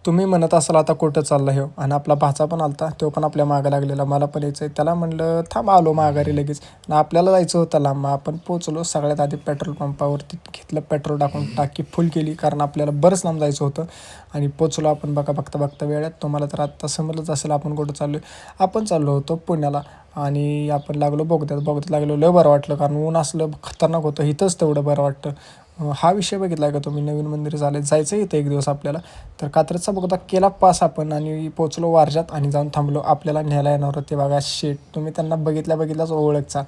तुम्ही म्हणत असाल आता कुठं चालला हो, आणि आपला भाचा पण आलता, तो पण आपल्या मागं लागलेला, मला पण यायचं आहे. त्याला म्हणलं थांब आलो माघारी लगेच. आणि आपल्याला जायचं होतं लांब. मग आपण पोचलो. सगळ्यात आधी पेट्रोल पंपावरती घेतलं, पेट्रोल टाकून टाकी फुल केली, कारण आपल्याला बरंच लांब जायचं होतं. आणि पोचलो आपण बघा बघता बघता वेळात. तुम्हाला तर आत्ता समजलंच असेल आपण कुठं चाललो आहे. आपण चाललो होतो पुण्याला. आणि आपण लागलो बोगद्यात. बोगद्यात लागलो, लय बरं वाटलं, कारण ऊन असलं खतरनाक होतं. इथंच तेवढं बरं वाटतं. हा विषय बघितला आहे का तुम्ही? नवीन मंदिर झालं, जायचं इथं एक दिवस आपल्याला. तर कात्रजचा बोगदा केला पास आपण, आणि पोचलो वारजात, आणि जाऊन थांबलो. आपल्याला न्यायला येणार होते बघा शेट. तुम्ही त्यांना बघितल्याच ओळखचा.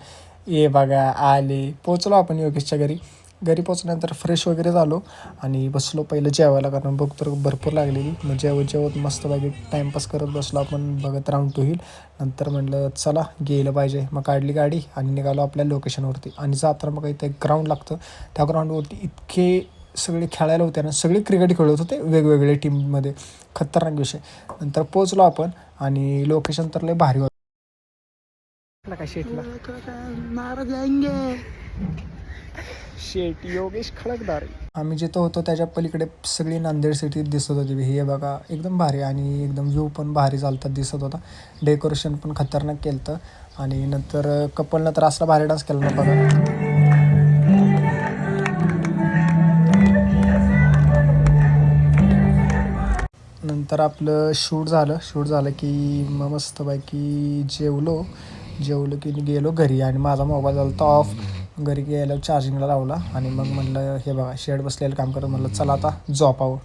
ये बघा आले. पोचलो आपण योगेशच्या घरी. घरी पोचल्यानंतर फ्रेश वगैरे झालो आणि बसलो पहिलं जेवायला, कारण भूक तर भरपूर लागलेली. मग जेवत मस्तपैकी टाईमपास करत बसलो आपण बघत राऊंड टू हिल. नंतर म्हटलं चला गेलं पाहिजे. मग काढली गाडी आणि निघालो आपल्या लोकेशनवरती. आणि जाताना मग इथं एक ग्राउंड लागतं. त्या ग्राउंडवरती इतके सगळे खेळायला होते ना, सगळे क्रिकेट खेळत होते वेगवेगळे टीममध्ये. खतरनाक विषय. नंतर पोचलो आपण, आणि लोकेशन तर लय भारी होतं. काय शेटला शेट योगेश खळकदार. आम्ही जिथं होतो त्याच्या पलीकडे सगळी नांदेड सिटी दिसत होती. हे बघा एकदम भारी, आणि एकदम व्ह्यू पण भारी चालतात दिसत होता. डेकोरेशन पण खतरनाक केलं होतं. आणि नंतर कपलनं तर असला भारी डान्स केला ना बघा. नंतर आपलं शूट झालं की मग मस्तपैकी जेवलो की गेलो घरी. आणि माझा मोबाईल झाला तर ऑफ. घरी गेल्यावर चार्जिंगला लावला, आणि मग म्हणलं हे बघा शेड बसलेलं काम करत, म्हणलं चला आता झोपावं.